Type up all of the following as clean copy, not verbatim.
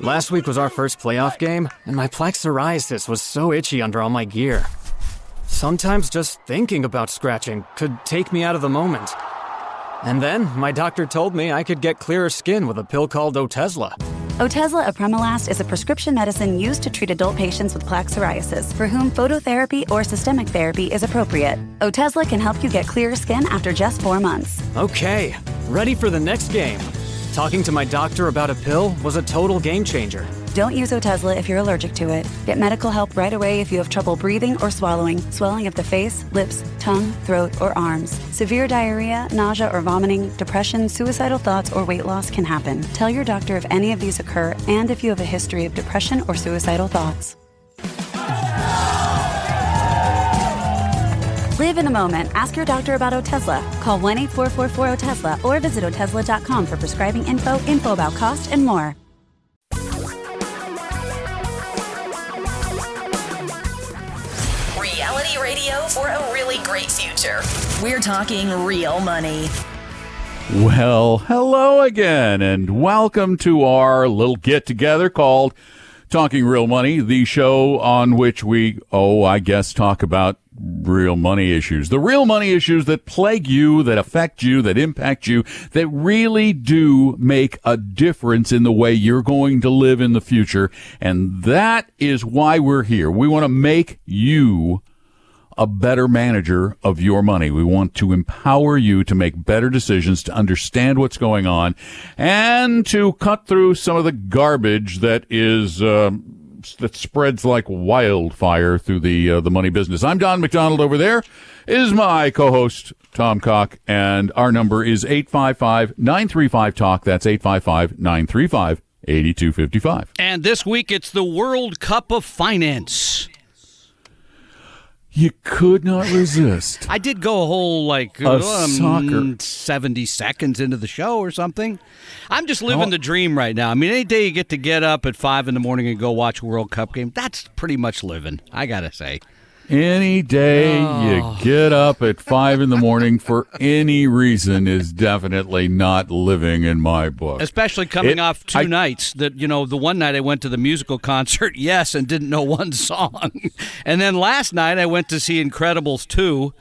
Last week was our first playoff game, and my plaque psoriasis was so itchy under all my gear. Sometimes just thinking about scratching could take me out of the moment. And then my doctor told me I could get clearer skin with a pill called Otezla. Otezla Apremilast is a prescription medicine used to treat adult patients with plaque psoriasis for whom phototherapy or systemic therapy is appropriate. Otezla can help you get clearer skin after just 4 months. Okay, ready for the next game. Talking to my doctor about a pill was a total game changer. Don't use Otezla if you're allergic to it. Get medical help right away if you have trouble breathing or swallowing, swelling of the face, lips, tongue, throat, or arms. Severe diarrhea, nausea or vomiting, depression, suicidal thoughts, or weight loss can happen. Tell your doctor if any of these occur and if you have a history of depression or suicidal thoughts. Live in the moment. Ask your doctor about Otezla. Call 1-844-4-OTEZLA or visit Otezla.com for prescribing info about cost, and more. Reality radio for a really great future. We're talking real money. Well, hello again, and welcome to our little get-together called Talking Real Money, the show on which we, talk about real money issues. The real money issues that plague you, that affect you, that impact you, that really do make a difference in the way you're going to live in the future. And that is why we're here. We want to make you a better manager of your money. We want to empower you to make better decisions, to understand what's going on, and to cut through some of the garbage that is that spreads like wildfire through the money business. I'm Don McDonald. Over there is my co-host, Tom Cock, and our number is 855-935-TALK. That's 855-935-8255. And this week, it's the World Cup of Finance. You could not resist. I did go a whole, soccer 70 seconds into the show or something. I'm just living the dream right now. I mean, any day you get to get up at 5 in the morning and go watch a World Cup game, that's pretty much living, I got to say. Any day you get up at 5 in the morning for any reason is definitely not living in my book. Especially coming off two nights. The one night I went to the musical concert, yes, and didn't know one song. And then last night I went to see Incredibles 2.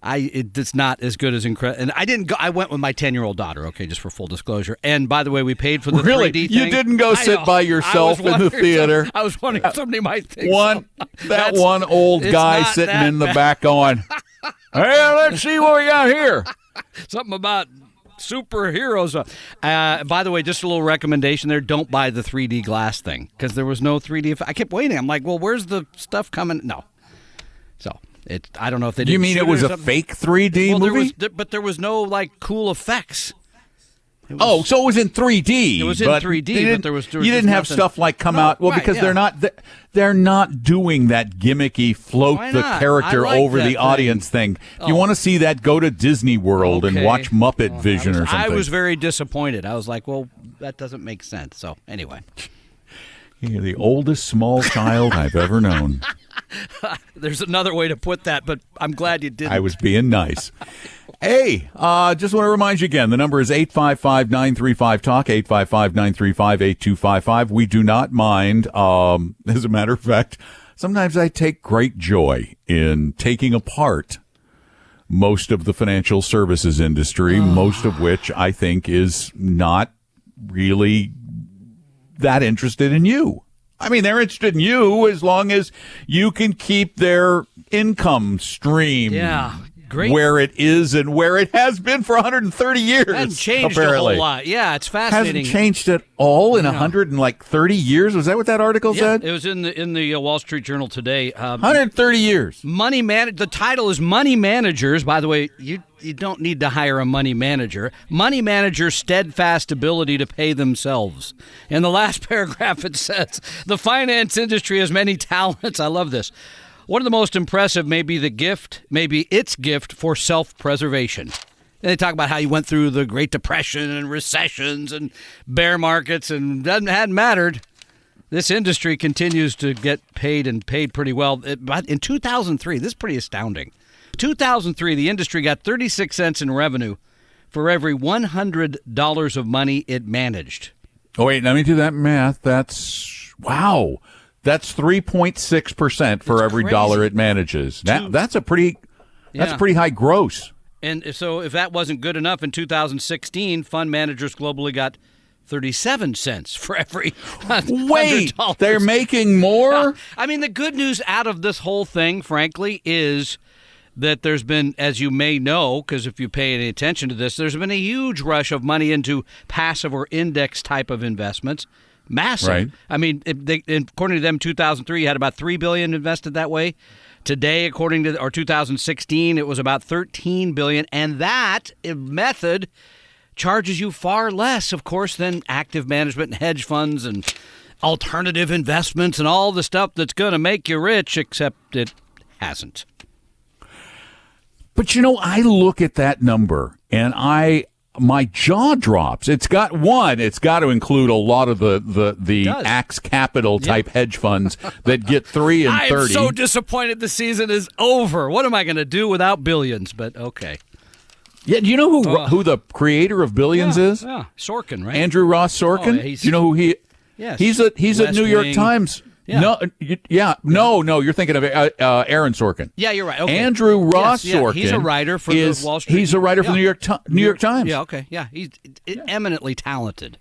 It's not as good as Incredibles. And I didn't go. I went with my 10-year-old daughter, okay, just for full disclosure. And by the way, we paid for the 3D thing. You didn't go sit by yourself in the theater? I was wondering if somebody might think that one old guy sitting in the back going, hey, let's see what we got here. Something about superheroes. By the way, just a little recommendation there. Don't buy the 3D glass thing because there was no 3D. I kept waiting. I'm like, well, where's the stuff coming? No. So I don't know if they did. You mean it was a fake 3D movie? But there was no cool effects. So it was in 3D. It was in 3D, but there was you didn't have stuff come out. Well, right, because they're not doing that gimmicky float the character over the audience thing. If you want to see that, go to Disney World and watch Muppet Vision or something. I was very disappointed. I was like, well, that doesn't make sense. So anyway. You're the oldest small child I've ever known. There's another way to put that, but I'm glad you didn't. I was being nice. Hey, just want to remind you again, the number is 855-935-TALK, 855-935-8255. We do not mind. As a matter of fact, sometimes I take great joy in taking apart most of the financial services industry, most of which I think is not really that interested in you. I mean, they're interested in you as long as you can keep their income stream where it is and where it has been for 130 years. It hasn't changed apparently. A whole lot. Yeah, it's fascinating. Hasn't changed at all in 130 years? Was that what that article said? It was in the Wall Street Journal today. 130 years. The title is Money Managers. By the way, you don't need to hire a money manager. Money managers' steadfast ability to pay themselves. In the last paragraph, it says, the finance industry has many talents. I love this. One of the most impressive may be its gift for self-preservation. And they talk about how you went through the Great Depression and recessions and bear markets, and it hadn't mattered. This industry continues to get paid and paid pretty well. But in 2003, this is pretty astounding. 2003, the industry got 36 cents in revenue for every $100 of money it managed. Oh, wait, let me do that math. That's 3.6% for every crazy. dollar it manages. That's a pretty high gross. And so if that wasn't good enough, in 2016, fund managers globally got 37 cents for every Wait, $100. they're making more? I mean, the good news out of this whole thing, frankly, is that there's been, as you may know, because if you pay any attention to this, there's been a huge rush of money into passive or index type of investments. Massive. Right. I mean, according to them, 2003, you had about $3 billion invested that way. Today, according to 2016, it was about $13 billion, and that method charges you far less, of course, than active management and hedge funds and alternative investments and all the stuff that's going to make you rich, except it hasn't. But, I look at that number, and my jaw drops. It's got to include a lot of the Axe Capital type hedge funds that get 3 and 30. I'm so disappointed the season is over. What am I going to do without Billions? But okay. Yeah, do you know who the creator of Billions is? Yeah, Sorkin, right? Andrew Ross Sorkin. Oh, do you know who he? Yes. He's a New York Wing. Times. Yeah. No, you're thinking of Aaron Sorkin. Yeah, you're right. Okay. Andrew Ross Sorkin. He's a writer for the Wall Street. He's a writer for the New York Times. Yeah, okay. Yeah, he's eminently talented.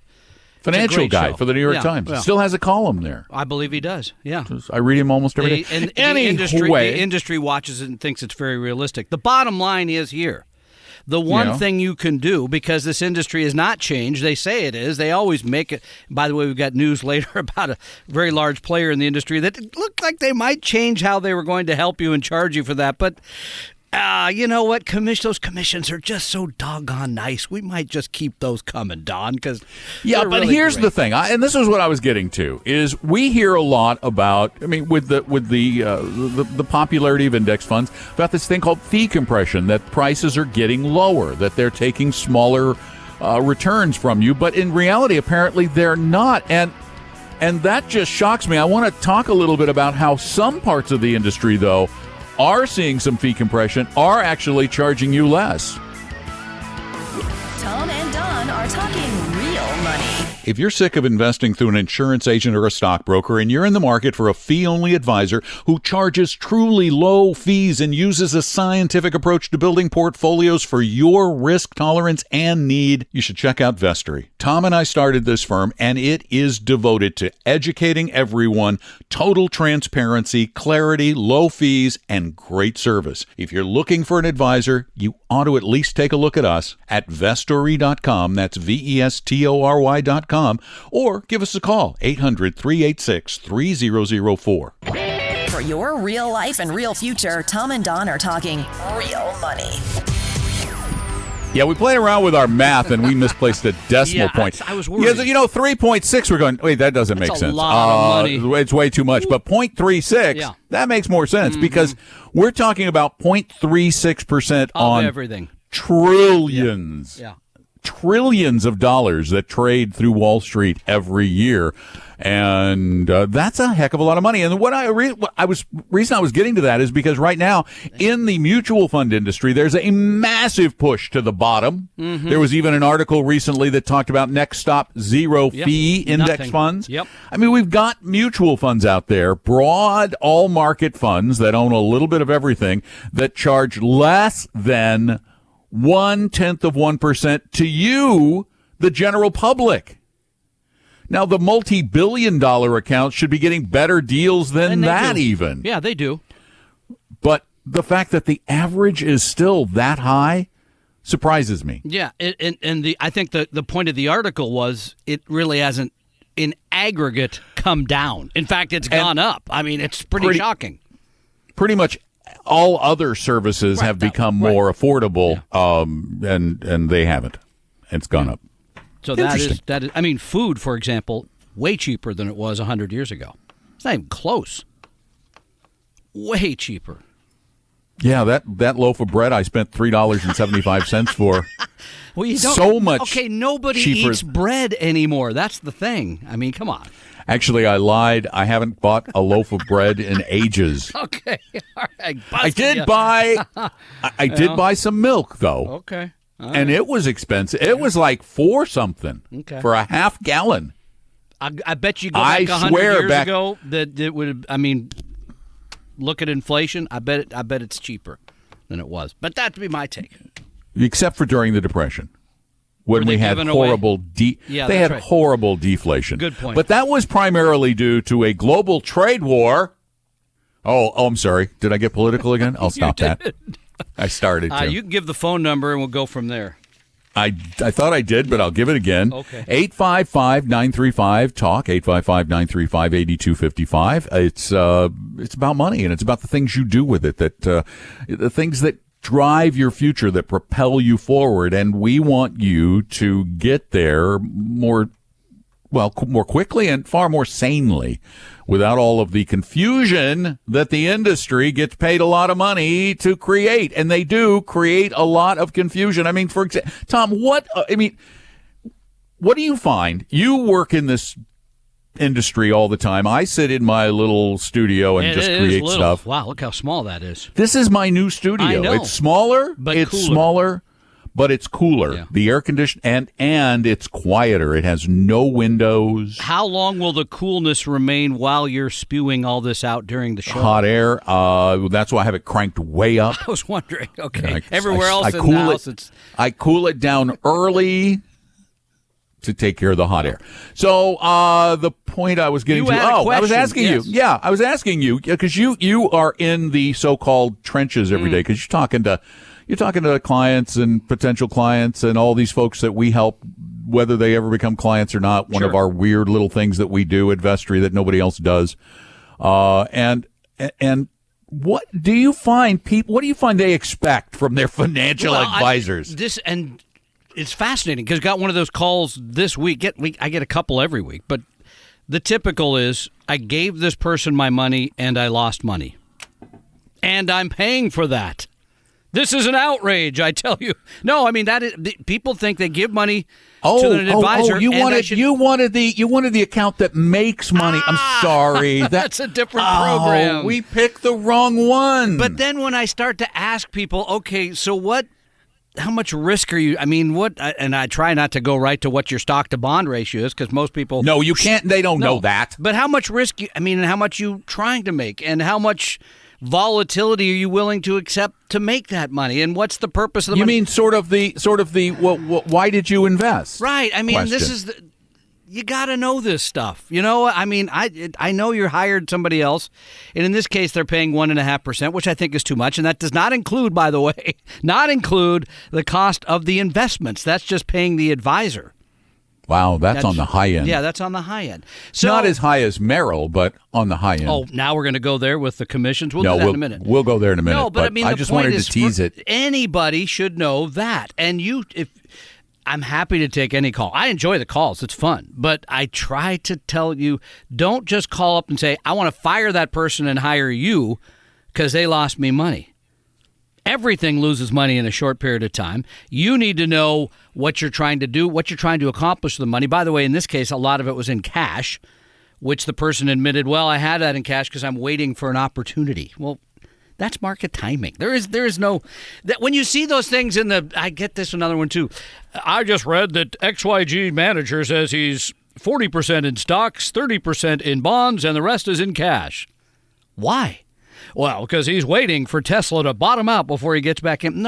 Financial guy show. for the New York Times. Yeah. Still has a column there. I believe he does. Yeah. I read him almost every day. And Anyway. the industry watches it and thinks it's very realistic. The bottom line is here. The one thing you can do, because this industry has not changed, they say it is. They always make it. By the way, we've got news later about a very large player in the industry that looked like they might change how they were going to help you and charge you for that. But you know what? Those commissions are just so doggone nice. We might just keep those coming, Don. But really here's great. the thing, and this is what I was getting to: is we hear a lot about. I mean, with the popularity of index funds, about this thing called fee compression. That prices are getting lower, that they're taking smaller returns from you, but in reality, apparently, they're not. And that just shocks me. I want to talk a little bit about how some parts of the industry, though, are seeing some fee compression, are actually charging you less. Tom and Don are talking real money. If you're sick of investing through an insurance agent or a stockbroker and you're in the market for a fee-only advisor who charges truly low fees and uses a scientific approach to building portfolios for your risk tolerance and need, you should check out Vestory. Tom and I started this firm, and it is devoted to educating everyone, total transparency, clarity, low fees, and great service. If you're looking for an advisor, you ought to at least take a look at us at Vestory.com. That's Vestory.com. Or give us a call, 800-386-3004. For your real life and real future, Tom and Don are talking real money. Yeah, we played around with our math and we misplaced a decimal point. I was worried. Yeah, 3.6, we're going, wait, that doesn't make That's sense. a lot of money. It's way too much. But 0.36, that makes more sense because we're talking about 0.36% on everything. Trillions. Yeah. Trillions of dollars that trade through Wall Street every year, and that's a heck of a lot of money. And reason I was getting to that is because right now in the mutual fund industry, there's a massive push to the bottom. Mm-hmm. There was even an article recently that talked about next stop zero fee index funds. Yep. I mean, we've got mutual funds out there, broad all market funds that own a little bit of everything that charge less than 0.1% to you, the general public. Now, the multi-billion-dollar accounts should be getting better deals than that even. Yeah, they do. But the fact that the average is still that high surprises me. Yeah, I think the point of the article was it really hasn't, in aggregate, come down. In fact, it's gone up. I mean, it's pretty shocking. Pretty much all other services have become more affordable, and they haven't. It's gone up. So that is. I mean, food, for example, way cheaper than it was 100 years ago. It's not even close. Way cheaper. Yeah, that loaf of bread I spent $3.75 for. Well, you don't. So much. Okay, nobody cheaper. eats bread anymore. That's the thing. I mean, come on. Actually, I lied. I haven't bought a loaf of bread in ages. Okay, all right. I did buy. I did buy some milk though. Okay, and it was expensive. It was like $4 something for a half gallon. I bet you go I back 100 swear years back- ago that it would. I mean, look at inflation. I bet it's cheaper than it was. But that'd be my take. Except for during the Depression, when Were they we had giving away? horrible Yeah, they that's had right. horrible deflation. Good point. But that was primarily due to a global trade war. Oh, I'm sorry. Did I get political again? I'll stop that. I started to. You can give the phone number and we'll go from there. I thought I did, but I'll give it again. Okay. 855-935-TALK, 855-935-8255. It's about money, and it's about the things you do with it, the things that drive your future, that propel you forward, and we want you to get there more quickly and far more sanely, without all of the confusion that the industry gets paid a lot of money to create. And they do create a lot of confusion. I mean, for example, Tom, what do you find? You work in this industry all the time. I sit in my little studio and just It is create little. stuff. Wow, look how small that is. This is my new studio. I know. It's smaller, But it's cooler. smaller, but it's cooler. Yeah. The air condition and it's quieter. It has no windows. How long will the coolness remain while you're spewing all this out during the show? Hot air. That's why I have it cranked way up. I was wondering. Okay, I- everywhere else I in cool the house, it. I cool it down early to take care of the hot air. So the point I was getting You to. had a I was question, asking yes. you. Yeah, I was asking you because you are in the so-called trenches every day because you're talking to clients and potential clients and all these folks that we help, whether they ever become clients or not. One of Sure. our weird little things that we do at Vestry that nobody else does. And what do you find people? What do you find they expect from their financial advisors? It's fascinating because I got one of those calls this week. I get a couple every week, but the typical is I gave this person my money and I lost money, and I'm paying for that. This is an outrage, I tell you. No, I mean people think they give money to an advisor. You and wanted the account that makes money. I'm sorry, that's a different program. We picked the wrong one. But then when I start to ask people, okay, so what? How much risk are you? I mean, what? And I try not to go right to what your stock to bond ratio is because most people. No, you can't. They don't know that. But how much risk? And how much you trying to make, and how much volatility are you willing to accept to make that money? And what's the purpose of the money? You mean sort of the why did you invest? Right. I mean, this question. is you got to know this stuff. You know, I mean, I know you're hired somebody else, and in this case, they're paying 1.5%, which I think is too much, and that does not include, by the way, the cost of the investments. That's just paying the advisor. Wow, that's on the high end. Yeah, that's on the high end. So, Not as high as Merrill, but on the high end. Oh, now we're going to go there with the commissions. We'll do that in a minute. We'll go there in a minute. No, but I mean, the just point wanted is to tease for- it. Anybody should know that, and I'm happy to take any call. I enjoy the calls. It's fun. But I try to tell you, don't just call up and say, I want to fire that person and hire you because they lost me money. Everything loses money in a short period of time. You need to know what you're trying to do, what you're trying to accomplish with the money. By the way, in this case, a lot of it was in cash, which the person admitted, well, I had that in cash because I'm waiting for an opportunity. Well, that's market timing. There is no that when you see those things in the. I get this another one too. I just read that XYG manager says he's 40% in stocks, 30% in bonds, and the rest is in cash. Why? Well, because he's waiting for Tesla to bottom out before he gets back in.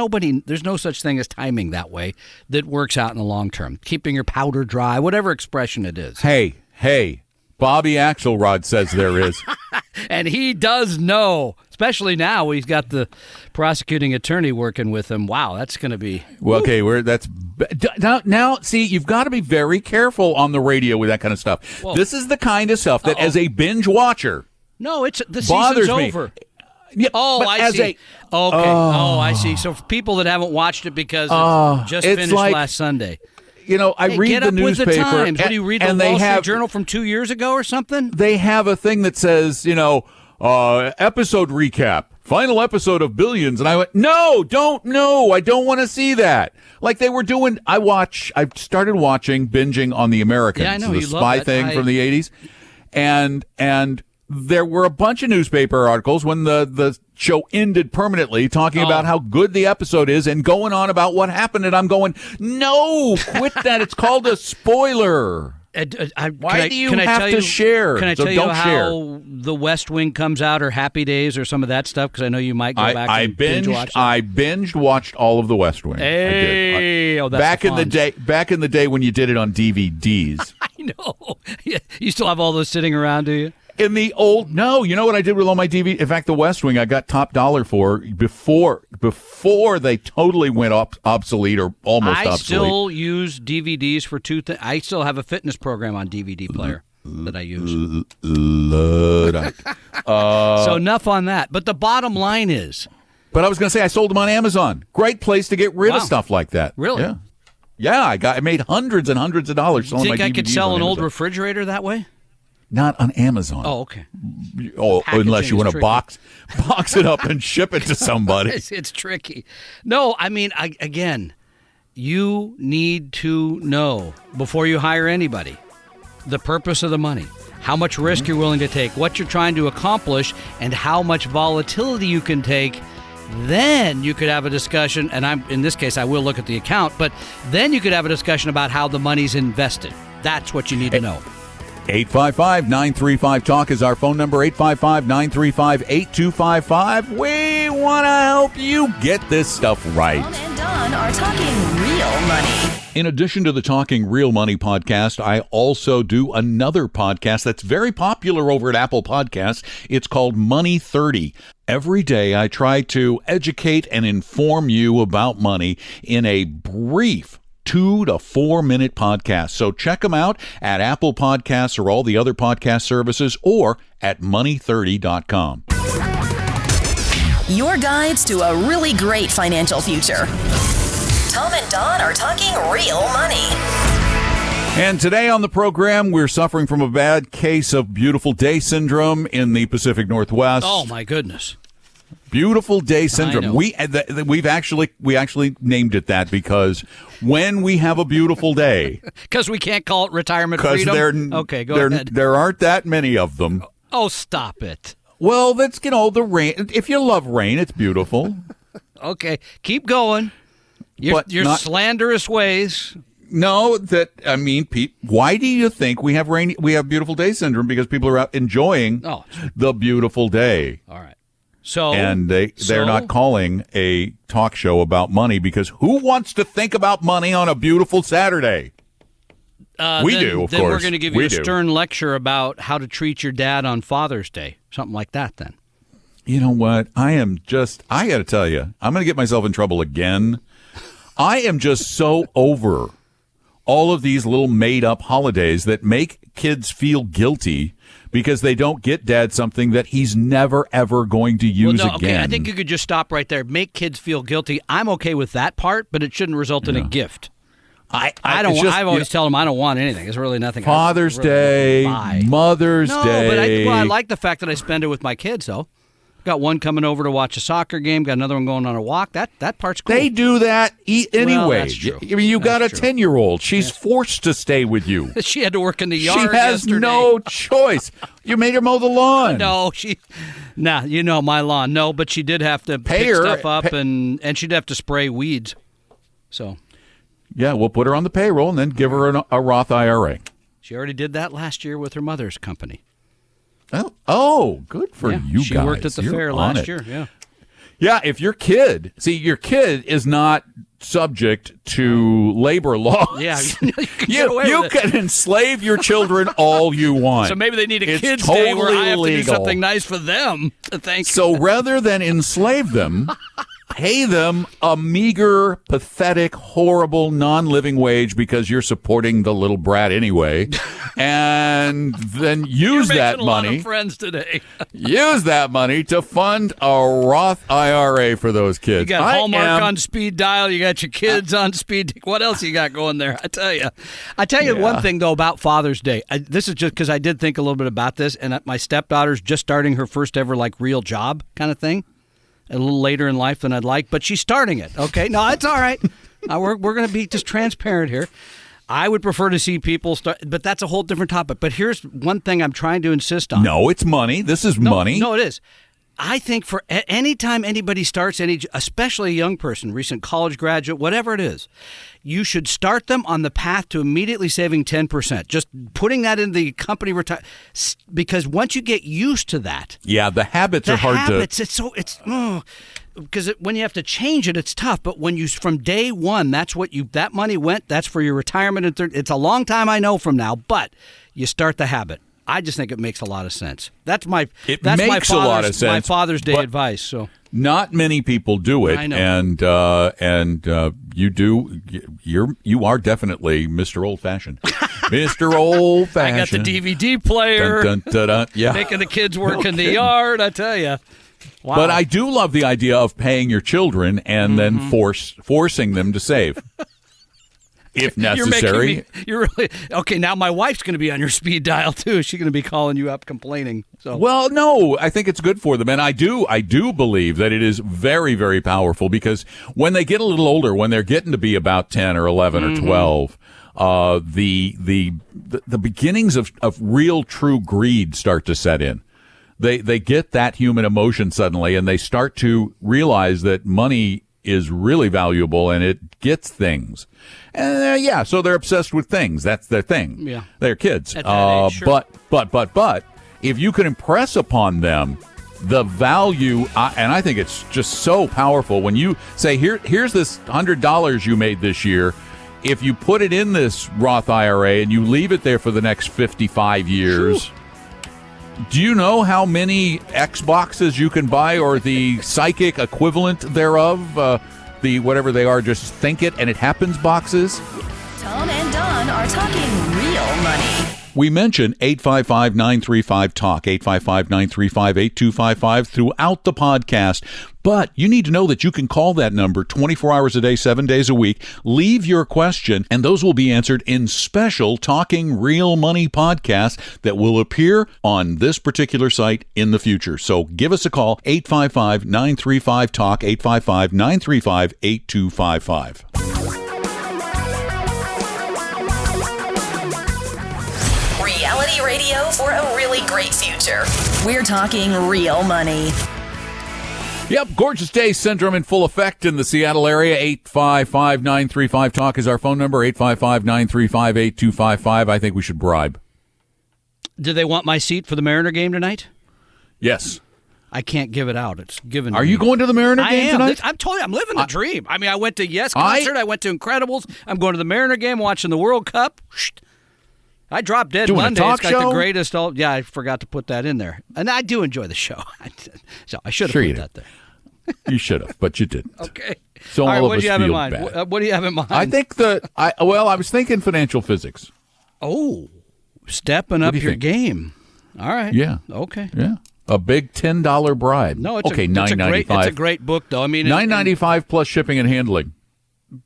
There's no such thing as timing that way that works out in the long term. Keeping your powder dry, whatever expression it is. Hey, Bobby Axelrod says there is. And he does know, especially now he's got the prosecuting attorney working with him. Wow, that's going to be... Well, okay, now, see, you've got to be very careful on the radio with that kind of stuff. Whoa. This is the kind of stuff that, as a binge watcher, No, the bothers season's me. over. Yeah, Oh, but I as see. a- Okay. I see. So for people that haven't watched it because it just it's finished like- last Sunday. I Hey, read get the up newspaper. with the times. What do you read? The and Wall they Street have Journal from 2 years ago or something? they have a thing that says, episode recap, final episode of Billions, and I went, no, I don't want to see that. Like they were doing. I started watching binging on The Americans, Yeah, I know, the you love spy that. thing from the 80s, and there were a bunch of newspaper articles when the show ended permanently talking about how good the episode is and going on about what happened. And I'm going, no, quit that. It's called a spoiler. Why do you have to share? Can I So tell you don't how share. The West Wing comes out, or Happy Days, or some of that stuff? Because I know you might go back and binge watch that. I binged watched all of the West Wing. Hey, I did. that's back in the day. Back in the day when you did it on DVDs. I know. You still have all those sitting around, do you? In the old, no, you know what I did with all my DVD? In fact, the West Wing I got top dollar for before they totally went obsolete or almost obsolete. I still use DVDs for two things. I still have a fitness program on DVD player that I use. So enough on that. But the bottom line is. But I was going to say I sold them on Amazon. Great place to get rid of stuff like that. Really? Yeah. Yeah, I made hundreds and hundreds of dollars selling my DVDs. Think I could sell an on old Amazon. refrigerator that way? Not on Amazon. Oh, okay. Oh, unless you want to tricky. box it up and ship it to somebody. It's tricky. No, I mean, again, you need to know before you hire anybody the purpose of the money, how much risk you're willing to take, what you're trying to accomplish, and how much volatility you can take. Then you could have a discussion, and in this case, I will look at the account, but then you could have a discussion about how the money's invested. That's what you need to know. 855-935-TALK is our phone number, 855-935-8255. We want to help you get this stuff right. Tom and Don are talking real money. In addition to the Talking Real Money podcast, I also do another podcast that's very popular over at Apple Podcasts. It's called Money 30. Every day I try to educate and inform you about money in a brief 2 to 4 minute podcast. So check them out at Apple Podcasts or all the other podcast services or at money30.com. Your guides to a really great financial future. Tom and Don are talking real money. And today on the program, we're suffering from a bad case of beautiful day syndrome in the Pacific Northwest. Oh, my goodness. Beautiful day syndrome. know. We actually named it that because when we have a beautiful day, Because we can't call it retirement because freedom? Okay, go ahead. there aren't that many of them. Oh, stop it. Well, that's, the rain. If you love rain, it's beautiful. Okay, keep going. Your not- slanderous ways. No, Pete, why do you think we have beautiful day syndrome? Because people are out enjoying the beautiful day. All right. So And they're not calling a talk show about money because who wants to think about money on a beautiful Saturday? We do, of then course. We're going to give you a stern lecture about how to treat your dad on Father's Day. Something like that, then. You know what? I got to tell you, I'm going to get myself in trouble again. I am just so over all of these little made-up holidays that make kids feel guilty because they don't get dad something that he's never, ever going to use again. Okay, I think you could just stop right there. Make kids feel guilty. I'm okay with that part, but it shouldn't result in a gift. I always tell them I don't want anything. There's really nothing. Father's Day, Mother's Day. But I like the fact that I spend it with my kids, though. Got one coming over to watch a soccer game. Got another one going on a walk. That part's cool. They do that anyway. Well, that's true. I mean, you got a 10-year-old. She's forced to stay with you. She had to work in the yard. She has yesterday. no choice. You made her mow the lawn. No, my lawn. No, but she did have to pick stuff up and she'd have to spray weeds. So. Yeah, we'll put her on the payroll and then give her a Roth IRA. She already did that last year with her mother's company. Oh, good for you guys. She worked at the fair last year, yeah. Yeah, if your kid is not subject to labor laws. Yeah, you can enslave your children all you want. So maybe they need a It's kids' day where I have to do legal. something nice for them. Thank you. So rather than enslave them, pay them a meager, pathetic, horrible, non-living wage because you're supporting the little brat anyway, and then use that money. A lot of friends today. Use that money to fund a Roth IRA for those kids. You got Hallmark on speed dial. You got your kids on speed. What else you got going there? I tell you one thing though about Father's Day. This is just because I did think a little bit about this, and my stepdaughter's just starting her first ever real job kind of thing. A little later in life than I'd like, but she's starting it. Okay, no, it's all right. We're going to be just transparent here. I would prefer to see people start, but that's a whole different topic. But here's one thing I'm trying to insist on. No, it's money. This is money. No, it is. I think for any time anybody starts, especially a young person, recent college graduate, whatever it is, you should start them on the path to immediately saving 10%. Just putting that in the company retire, because once you get used to that, the habits are hard to. Because when you have to change it, it's tough. But when you from day one, that money went. That's for your retirement. It's a long time, I know, from now. But you start the habit. I just think it makes a lot of sense. That's my a lot of sense. My Father's Day advice. So not many people do it, I know. and you do. You are definitely Mr. Old Fashioned. Mr. Old Fashioned. I got the DVD player. Dun, dun, dun, dun. Yeah, making the kids work in the yard. I tell you. Wow. But I do love the idea of paying your children and then forcing them to save. If necessary. You're really okay. Now my wife's going to be on your speed dial too. She's going to be calling you up complaining. So well, no, I think it's good for them, and I do believe that it is very, very powerful because when they get a little older, when they're getting to be about 10 or 11 or 12, the beginnings of real true greed start to set in. They get that human emotion suddenly, and they start to realize that money is really valuable and it gets things. And so they're obsessed with things. That's their thing. Yeah. They're kids. At that age, sure. But if you can impress upon them the value, and I think it's just so powerful when you say, here's this $100 you made this year. If you put it in this Roth IRA and you leave it there for the next 55 years, Whew. Do you know how many Xboxes you can buy or the psychic equivalent thereof? The whatever they are, just think it and it happens boxes. Tom and Don are talking real money. We mention 855-935-TALK, 855-935-8255 throughout the podcast. But you need to know that you can call that number 24 hours a day, 7 days a week. Leave your question, and those will be answered in special Talking Real Money podcasts that will appear on this particular site in the future. So give us a call, 855-935-TALK, 855-935-8255. Reality radio for a really great future. We're talking real money. Yep, gorgeous day syndrome in full effect in the Seattle area. 855-935-TALK is our phone number, 855-935-8255. I think we should bribe. Do they want my seat for the Mariner game tonight? Yes. I can't give it out. It's given. Are you going to the Mariner game tonight? I'm telling you, I'm living the dream. I mean, I went to Yes concert. I went to Incredibles. I'm going to the Mariner game, watching the World Cup. I dropped dead Doing Monday. A talk it's like show? the greatest. I forgot to put that in there, and I do enjoy the show. So I should have put that there. You should have, but you didn't. Okay. So all, right, of what us do you have in feel mind? bad. What do you have in mind? I think I was thinking financial physics. Oh, stepping up your think? game. All right. Yeah. Okay. Yeah. A big $10 bribe. No, it's $9.95. It's a great book, though. I mean, $9.95 plus shipping and handling.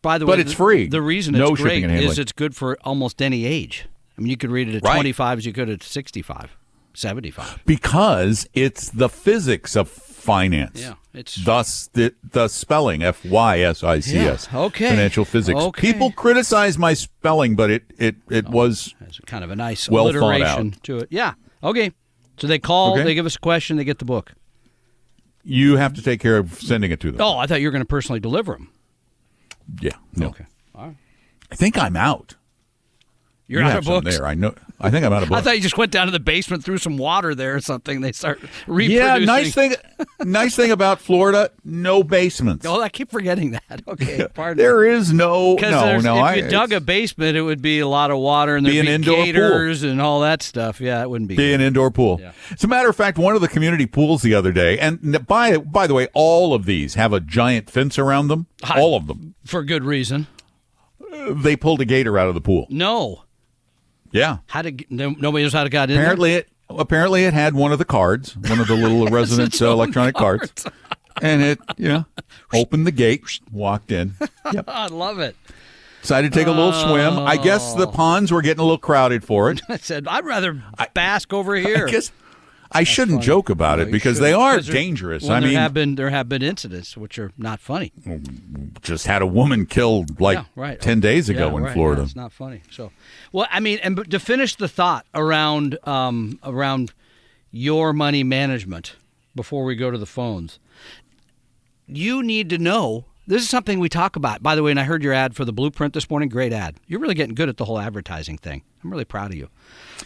By the way, but it's free. The reason no it's great shipping and handling. is it's good for almost any age. I mean, you could read it at 25 as you could at 65, 75. Because it's the physics of finance. Yeah, it's thus the spelling FYSICS. Yeah, okay. Financial physics. Okay. People criticize my spelling, but it was it's kind of a nice well alliteration to it. Yeah. Okay. So they call, they give us a question, they get the book. You have to take care of sending it to them. Oh, I thought you were going to personally deliver them. Yeah. No. Okay. All right. I think I'm out. You're you out have of books. There, I know. I think I'm out of books. I thought you just went down to the basement, threw some water there or something. They start reproducing. Yeah, nice thing about Florida, no basements. Oh, I keep forgetting that. Okay, pardon. There is no. If you dug a basement, it would be a lot of water and there'd be gators and all that stuff. Yeah, it wouldn't be an indoor pool. Yeah. As a matter of fact, one of the community pools the other day, and by the way, all of these have a giant fence around them. All of them for good reason. They pulled a gator out of the pool. No. Yeah. Nobody knows how to get in there? Apparently it had one of the cards, one of the little resident electronic cards. And it, opened the gate, walked in. Yep. I love it. Decided to take a little swim. I guess the ponds were getting a little crowded for it. I said, I'd rather bask over here. I guess I shouldn't joke about it because they are dangerous. Well, there have been incidents which are not funny. Just had a woman killed 10 days ago in Florida. Yeah, it's not funny. So, well, I mean, and to finish the thought around your money management, before we go to the phones. You need to know. This is something we talk about. By the way, and I heard your ad for the Blueprint this morning. Great ad. You're really getting good at the whole advertising thing. I'm really proud of you.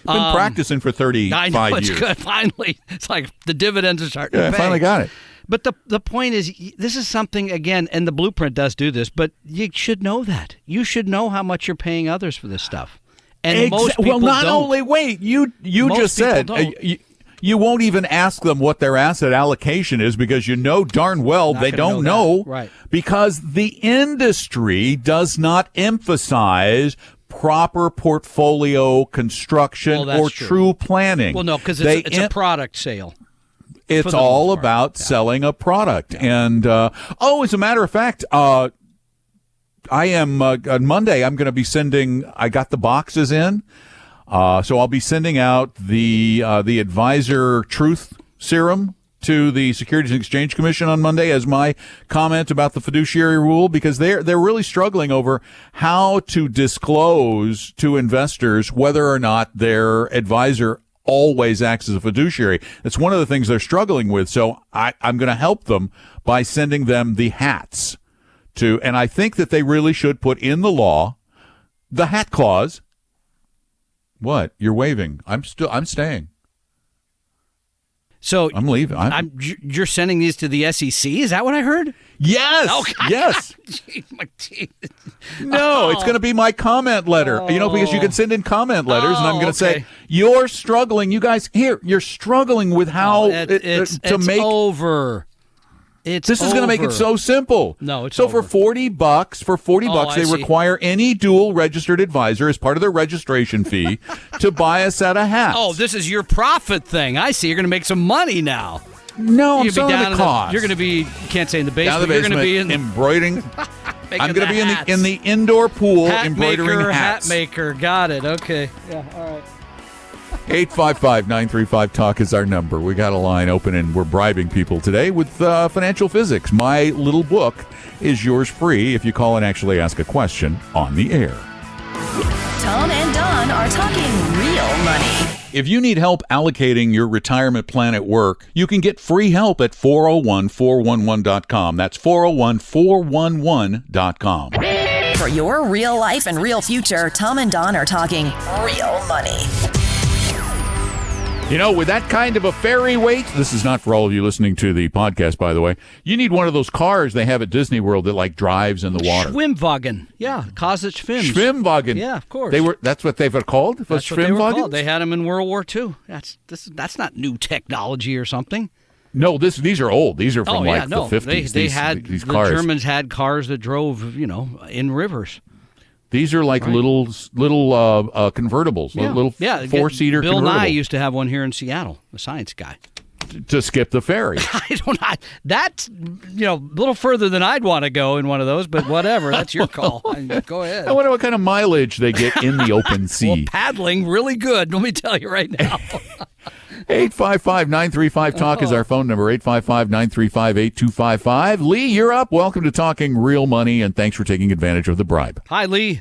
Been practicing for 35 I know, it's years. good. Finally, it's like the dividends are starting to I pay. finally got it. But the point is, this is something, again, and the Blueprint does do this, but you should know that. You should know how much you're paying others for this stuff. And most people not don't. only, wait, you Most just people said don't. you won't even ask them what their asset allocation is because you know darn well Not they gonna don't know know. that. Right. Because the industry does not emphasize proper portfolio construction Well, that's or true. true planning. Well, no, because They it's a product sale. It's for the all most part. about selling a product. And, as a matter of fact, I am, on Monday, I'm going to be I got the boxes in. So I'll be sending out the Advisor Truth Serum to the Securities and Exchange Commission on Monday as my comment about the fiduciary rule, because they're really struggling over how to disclose to investors whether or not their advisor always acts as a fiduciary. That's one of the things they're struggling with. So I'm going to help them by sending them the hats and I think that they really should put in the law the hat clause. What? You're waving. I'm staying. So I'm leaving. you're sending these to the SEC? Is that what I heard? Yes. Oh, God. Yes. Jeez, my teeth. No, it's going to be my comment letter. Because you can send in comment letters, and I'm going to say, you're struggling. You guys, you're struggling with how it's make over. This is going to make it so simple. No, it's so over. for $40, I they see. require any dual registered advisor as part of their registration fee to buy a set of hats. Oh, this is your profit thing. I see. You're going to make some money now. No, I'm You're gonna be selling down the in cost. You're going to be. Can't say in the basement. Down the You're going basement, to be in embroidering. I'm going to be hats. in the indoor pool hat embroidering maker, hats. Hat maker. Got it. Okay. Yeah. All right. 855-935-TALK is our number. We got a line open, and we're bribing people today with financial physics. My little book is yours free if you call and actually ask a question on the air. Tom and Don are talking real money. If you need help allocating your retirement plan at work, you can get free help at 401-411.com. That's 401-411.com. For your real life and real future, Tom and Don are talking real money. You know, with that kind of a ferry weight, this is not for all of you listening to the podcast, by the way. You need one of those cars they have at Disney World that like drives in the water. Schwimmwagen. Yeah, Kossich Schwimms. Schwimmwagen. Yeah, of course. That's what they've called? That's what they were Schwimmwagen? called. They had them in World War II. That's not new technology or something. No, these are old. These are from the 50s. They had these the cars. Germans had cars that drove, in rivers. These are like little convertibles, little four-seater Bill convertible. Nye used to have one here in Seattle, the science guy. To skip the ferry. I don't know. That's, a little further than I'd want to go in one of those, but whatever. That's your call. Go ahead. I wonder what kind of mileage they get in the open sea. Well, paddling, really good. Let me tell you right now. 855-935-TALK is our phone number, 855-935-8255. Lee, you're up. Welcome to Talking Real Money, and thanks for taking advantage of the bribe. Hi, Lee.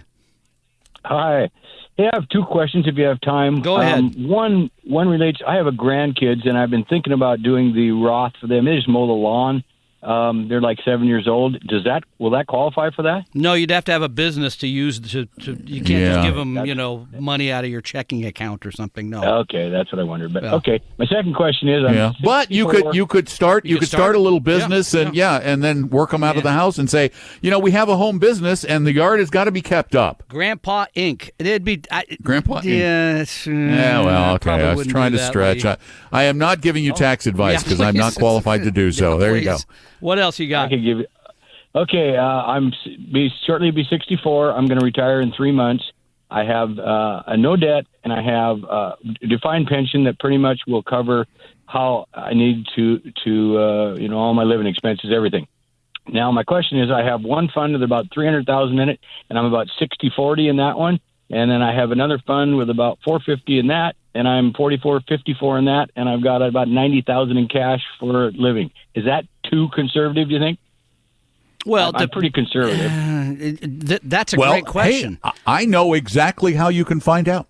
Hi. Hey, I have two questions if you have time. Go ahead. One relates, I have a grandkids, and I've been thinking about doing the Roth for them. They just mow the lawn. They're like 7 years old. Will that qualify for that? No, you'd have to have a business to use you can't just give them, money out of your checking account or something. No. Okay, that's what I wondered. But okay, my second question is, But you could start a little business and then work them out of the house and say, we have a home business and the yard has got to be kept up. Grandpa Inc. It'd be Grandpa Inc. Yeah, well, okay. I was trying to stretch. I am not giving you tax advice because I'm not qualified to do so. There you go. What else you got? I can give you. Okay, shortly be 64. I'm going to retire in 3 months. I have a no debt, and I have a defined pension that pretty much will cover how I need to all my living expenses, everything. Now, my question is, I have one fund with about $300,000 in it, and I'm about 60-40 in that one, and then I have another fund with about $450 in that, and I'm 44-54 in that, and I've got about $90,000 in cash for living. Is that too conservative, do you think? Well, I'm pretty conservative. That's a great question. Hey, I know exactly how you can find out.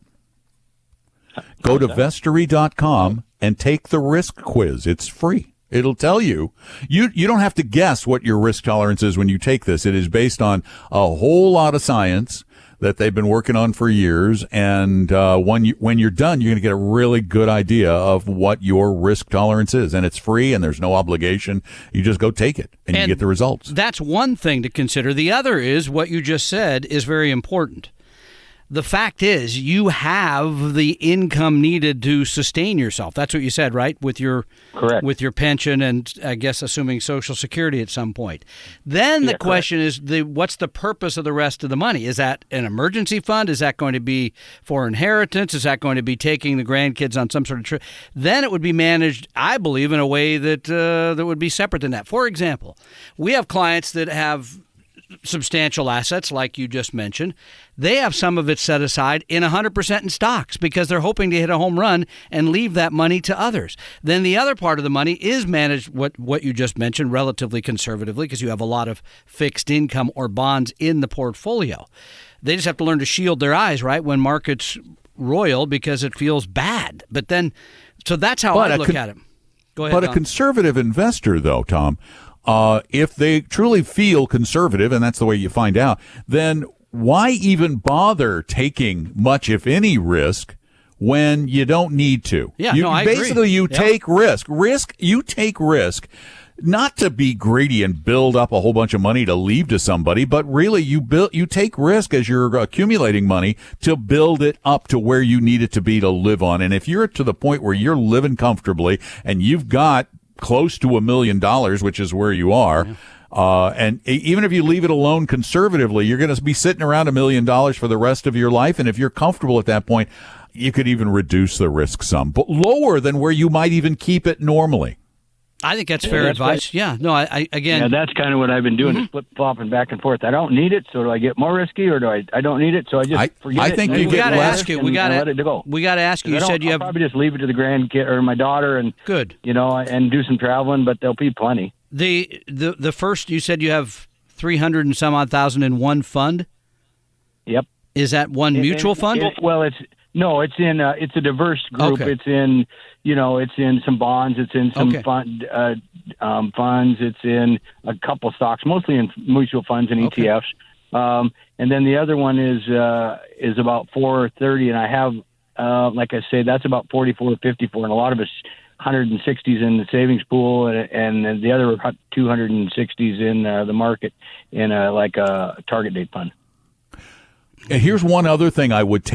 Go to Vestory.com and take the risk quiz. It's free. It'll tell you. You don't have to guess what your risk tolerance is when you take this. It is based on a whole lot of science that they've been working on for years. And when you're done, you're going to get a really good idea of what your risk tolerance is. And it's free and there's no obligation. You just go take it and you get the results. That's one thing to consider. The other is what you just said is very important. The fact is, you have the income needed to sustain yourself. That's what you said, right? With your pension and, I guess, assuming Social Security at some point. Then the question is, what's the purpose of the rest of the money? Is that an emergency fund? Is that going to be for inheritance? Is that going to be taking the grandkids on some sort of trip? Then it would be managed, I believe, in a way that that would be separate than that. For example, we have clients that have substantial assets, like you just mentioned. They have some of it set aside in 100% in stocks because they're hoping to hit a home run and leave that money to others. Then the other part of the money is managed, what you just mentioned, relatively conservatively because you have a lot of fixed income or bonds in the portfolio. They just have to learn to shield their eyes, right, when markets roil because it feels bad. But then, so that's how I look at it. Go ahead, But Don. a conservative investor, though, Tom, if they truly feel conservative, and that's the way you find out, then why even bother taking much, if any, risk when you don't need to? Yeah, I basically, agree. take risk. You take risk not to be greedy and build up a whole bunch of money to leave to somebody, but really you take risk as you're accumulating money to build it up to where you need it to be to live on. And if you're to the point where you're living comfortably and you've got close to $1 million, which is where you are. And even if you leave it alone conservatively, you're going to be sitting around $1 million for the rest of your life. And if you're comfortable at that point, you could even reduce the risk some, but lower than where you might even keep it normally. I think that's fair advice. Yeah. No, I again. Yeah, that's kind of what I've been doing, is flip-flopping back and forth. I don't need it, so do I get more risky, or do I don't need it, so I just forget it? I think you we got get to less. ask you. We got to let it go. We got to ask you. You said you I'll have probably just leave it to the grandkid or my daughter, and and do some traveling, but there'll be plenty. The first, you said you have 300 and some odd thousand in one fund. Yep. Is that one mutual fund? It's in it's a diverse group. Okay. It's in it's in some bonds. It's in some funds. It's in a couple stocks, mostly in mutual funds and ETFs. And then the other one is about 430, and I have like I say, that's about 44 to 54, and a lot of it's 160s in the savings pool, and the other 260s in the market in a target date fund. And here's one other thing I would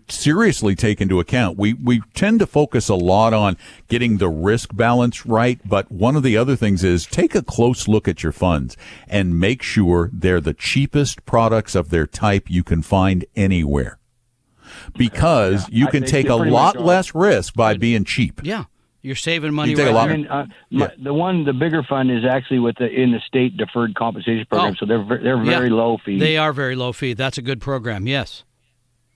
seriously take into account. We tend to focus a lot on getting the risk balance right, but one of the other things is take a close look at your funds and make sure they're the cheapest products of their type you can find anywhere. Because you can take a lot less risk by being cheap. Yeah. You're saving money You take right a there. The bigger fund is actually in the state deferred compensation program, so they're very low fee. They are very low fee. That's a good program. Yes.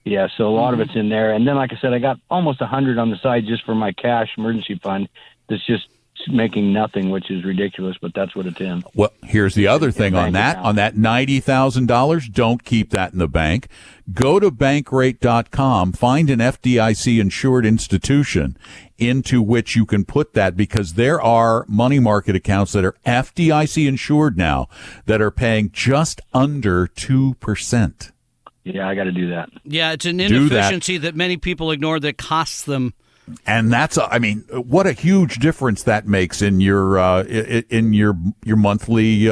Yeah, so a lot of it's in there, and then like I said, I got almost 100 on the side just for my cash emergency fund. That's just making nothing, which is ridiculous, but that's what it's in. Well, here's the other thing on that. On that $90,000, don't keep that in the bank. Go to Bankrate.com, find an FDIC insured institution into which you can put that, because there are money market accounts that are FDIC insured now that are paying just under 2%. Yeah, I got to do that. Yeah, it's an inefficiency that many people ignore that costs them. And what a huge difference that makes in your monthly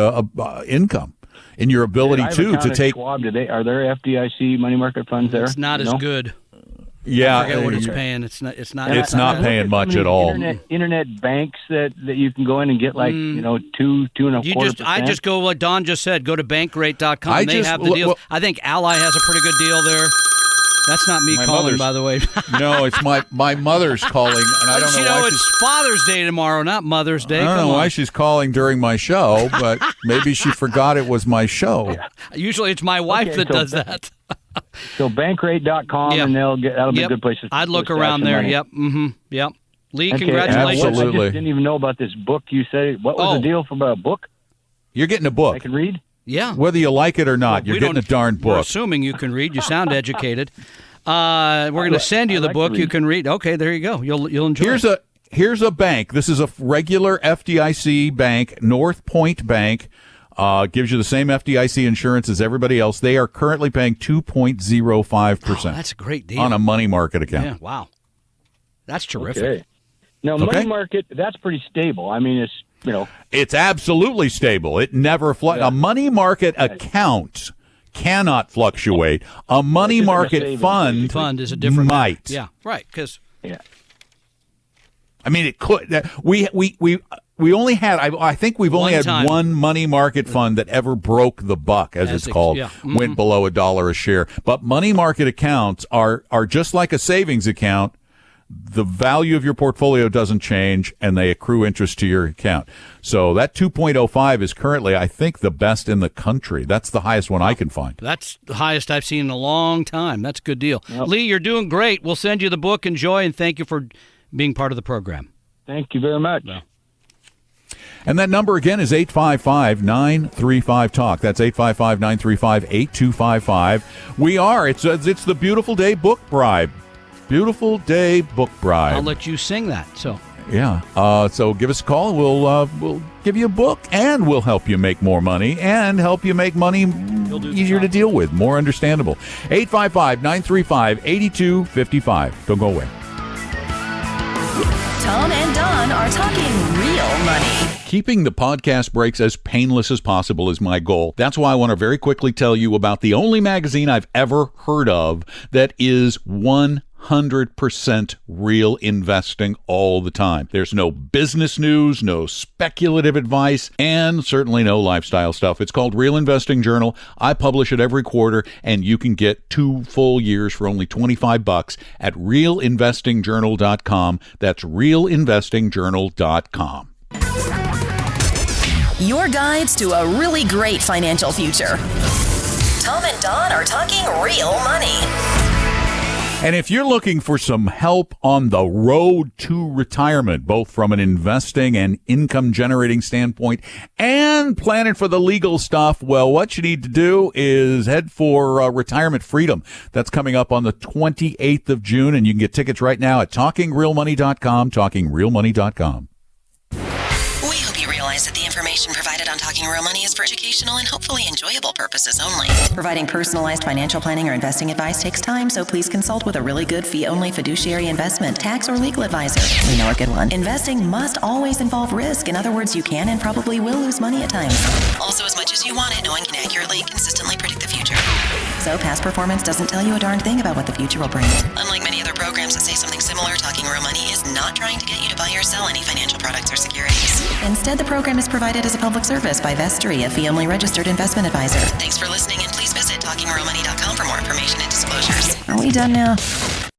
income, in your ability to take. Schwab, are there FDIC money market funds there? It's not as good. Yeah, I forget what it's paying. It's not. It's not paying much at all. Internet banks that you can go in and get 2.25%. I just go what Don just said. Go to Bankrate.com. They have the deals. I think Ally has a pretty good deal there. That's not me calling, by the way. No, it's my mother's calling, and I don't know why. It's Father's Day tomorrow, not Mother's Day. I don't know why she's calling during my show, but maybe she forgot it was my show. Yeah. Usually, it's my wife that does that. So Bankrate.com, and that'll be a good place to. I'd look around there. Money. Yep. Mm-hmm. Yep. Lee, okay, congratulations. Absolutely. I just didn't even know about this book you said. What was the deal for a book? You're getting a book. I can read? Yeah. Whether you like it or not, you're getting a darn book. We're assuming you can read. You sound educated. We're going to send you the book. You can read. Okay, there you go. You'll enjoy it. Here's a bank. This is a regular FDIC bank, North Point Bank. Gives you the same FDIC insurance as everybody else. They are currently paying 2.05%. That's a great deal. On a money market account. Yeah, wow. That's terrific. Okay. Now, money market, that's pretty stable. I mean, it's, It's absolutely stable. It never A money market account cannot fluctuate. A money market fund is a different might. Yeah, right, because... Yeah. I mean, it could. We only had, I think we've only had one money market fund that ever broke the buck, as it's called, went below $1 a share. But money market accounts are just like a savings account. The value of your portfolio doesn't change, and they accrue interest to your account. So that 2.05 is currently, I think, the best in the country. That's the highest one I can find. That's the highest I've seen in a long time. That's a good deal. Yep. Lee, you're doing great. We'll send you the book. Enjoy, and thank you for being part of the program. Thank you very much. No. And that number again is 855-935-TALK. That's 855-935-8255. It's the Beautiful Day Book Bribe. Beautiful Day Book Bribe. I'll let you sing that. So yeah. So give us a call. We'll give you a book, and we'll help you make more money and help you make money easier to deal with, more understandable. 855-935-8255. Don't go away. Tom and Don are talking real money. Keeping the podcast breaks as painless as possible is my goal. That's why I want to very quickly tell you about the only magazine I've ever heard of that is 100% real investing all the time. There's no business news, no speculative advice, and certainly no lifestyle stuff. It's called Real Investing Journal. I publish it every quarter, and you can get 2 full years for only $25 at realinvestingjournal.com. That's realinvestingjournal.com. Your guides to a really great financial future. Tom and Don are talking real money. And if you're looking for some help on the road to retirement, both from an investing and income generating standpoint and planning for the legal stuff, well, what you need to do is head for Retirement Freedom. That's coming up on the 28th of June, and you can get tickets right now at TalkingRealMoney.com, TalkingRealMoney.com. We hope you realize that the information provided on Talking Real Money is for educational and hopefully enjoyable purposes only. Providing personalized financial planning or investing advice takes time, so please consult with a really good fee-only fiduciary investment, tax, or legal advisor. We know a good one. Investing must always involve risk. In other words, you can and probably will lose money at times. Also, as much as you want it, no one can accurately, consistently predict the future. So past performance doesn't tell you a darn thing about what the future will bring. Unlike many other programs that say something similar, Talking Real Money is not trying to get you to buy or sell any financial products or securities. Instead, the program is provided as a public service by Vestry, a fee-only registered investment advisor. Thanks for listening, and please visit TalkingRealMoney.com for more information and disclosures. Are we done now?